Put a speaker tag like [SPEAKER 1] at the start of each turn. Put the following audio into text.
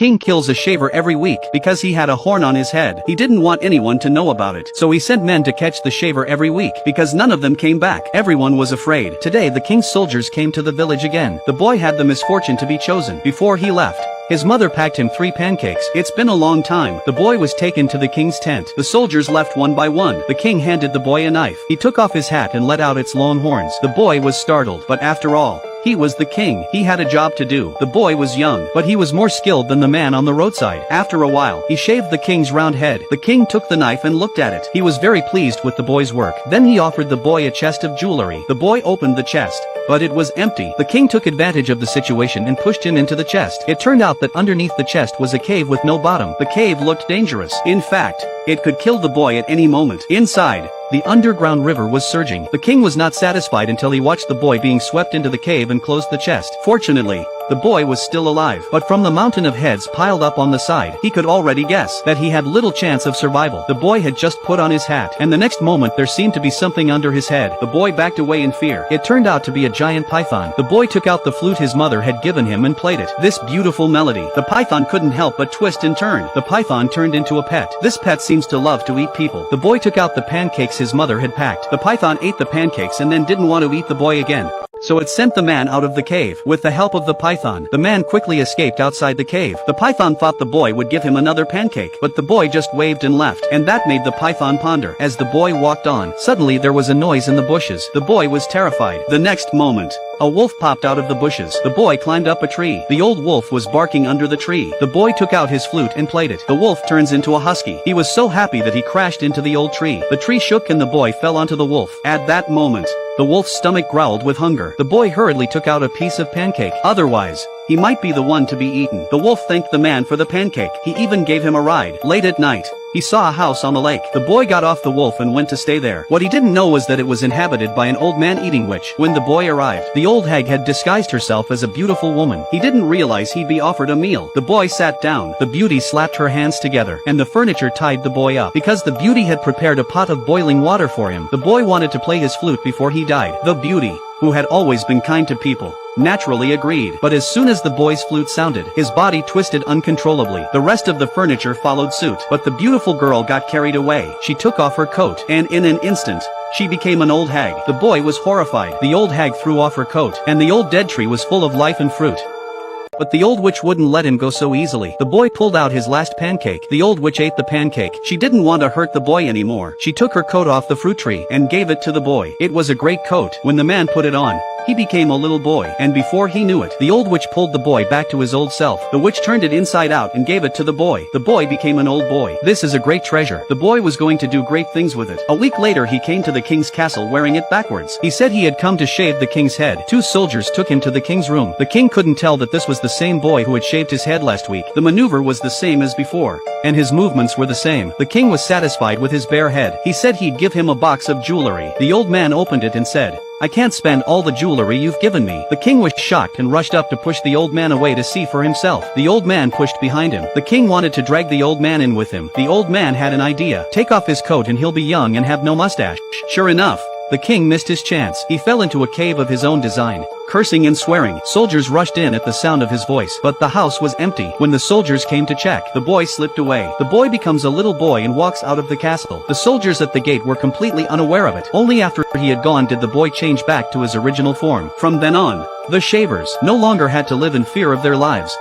[SPEAKER 1] king kills a shaver every week because he had a horn on his head. He didn't want anyone to know about it, so he sent men to catch the shaver every week because none of them came back. Everyone was afraid. Today the king's soldiers came to the village again. The boy had the misfortune to be chosen. Before he left, his mother packed him 3 pancakes. It's been a long time. The boy was taken to the king's tent. The soldiers left one by one. The king handed the boy a knife. He took off his hat and let out its long horns. The boy was startled, but after all, he was the king. He had a job to do. The boy was young, but he was more skilled than the man on the roadside. After a while, he shaved the king's round head. The king took the knife and looked at it. He was very pleased with the boy's work. Then he offered the boy a chest of jewelry. The boy opened the chest, but it was empty. The king took advantage of the situation and pushed him into the chest. It turned out that underneath the chest was a cave with no bottom. The cave looked dangerous. In fact, it could kill the boy at any moment. Inside, the underground river was surging. The king was not satisfied until he watched the boy being swept into the cave and closed the chest. Fortunately, the boy was still alive, but from the mountain of heads piled up on the side, he could already guess that he had little chance of survival. The boy had just put on his hat, and the next moment there seemed to be something under his head. The boy backed away in fear. It turned out to be a giant python. The boy took out the flute his mother had given him and played it. This beautiful melody. The python couldn't help but twist and turn. The python turned into a pet. This pet seems to love to eat people. The boy took out the pancakes his mother had packed. The python ate the pancakes and then didn't want to eat the boy again, so it sent the man out of the cave. With the help of the python, the man quickly escaped outside the cave. The python thought the boy would give him another pancake, but the boy just waved and left, and that made the python ponder. As the boy walked on, suddenly there was a noise in the bushes. The boy was terrified. The next moment, a wolf popped out of the bushes. The boy climbed up a tree. The old wolf was barking under the tree. The boy took out his flute and played it. The wolf turns into a husky. He was so happy that he crashed into the old tree. The tree shook and the boy fell onto the wolf. At that moment, the wolf's stomach growled with hunger. The boy hurriedly took out a piece of pancake. Otherwise, he might be the one to be eaten. The wolf thanked the man for the pancake. He even gave him a ride. Late at night, he saw a house on the lake. The boy got off the wolf and went to stay there. What he didn't know was that it was inhabited by an old man-eating witch. When the boy arrived, the old hag had disguised herself as a beautiful woman. He didn't realize he'd be offered a meal. The boy sat down. The beauty slapped her hands together, and the furniture tied the boy up. Because the beauty had prepared a pot of boiling water for him, the boy wanted to play his flute before he died. The beauty, who had always been kind to people, naturally agreed. But as soon as the boy's flute sounded, his body twisted uncontrollably. The rest of the furniture followed suit, but the beautiful girl got carried away. She took off her coat, and in an instant, she became an old hag. The boy was horrified. The old hag threw off her coat, and the old dead tree was full of life and fruit. But the old witch wouldn't let him go so easily. The boy pulled out his last pancake. The old witch ate the pancake. She didn't want to hurt the boy anymore. She took her coat off the fruit tree and gave it to the boy. It was a great coat. When the man put it on, he became a little boy, and before he knew it, the old witch pulled the boy back to his old self. The witch turned it inside out and gave it to the boy. The boy became an old boy. This is a great treasure. The boy was going to do great things with it. A week later he came to the king's castle wearing it backwards. He said he had come to shave the king's head. 2 soldiers took him to the king's room. The king couldn't tell that this was the same boy who had shaved his head last week. The maneuver was the same as before, and his movements were the same. The king was satisfied with his bare head. He said he'd give him a box of jewelry. The old man opened it and said, "I can't spend all the jewelry you've given me." The king was shocked and rushed up to push the old man away to see for himself. The old man pushed behind him. The king wanted to drag the old man in with him. The old man had an idea. Take off his coat and he'll be young and have no mustache. Sure enough, the king missed his chance. He fell into a cave of his own design, cursing and swearing. Soldiers rushed in at the sound of his voice, but the house was empty. When the soldiers came to check, the boy slipped away. The boy becomes a little boy and walks out of the castle. The soldiers at the gate were completely unaware of it. Only after he had gone did the boy change back to his original form. From then on, the shavers no longer had to live in fear of their lives.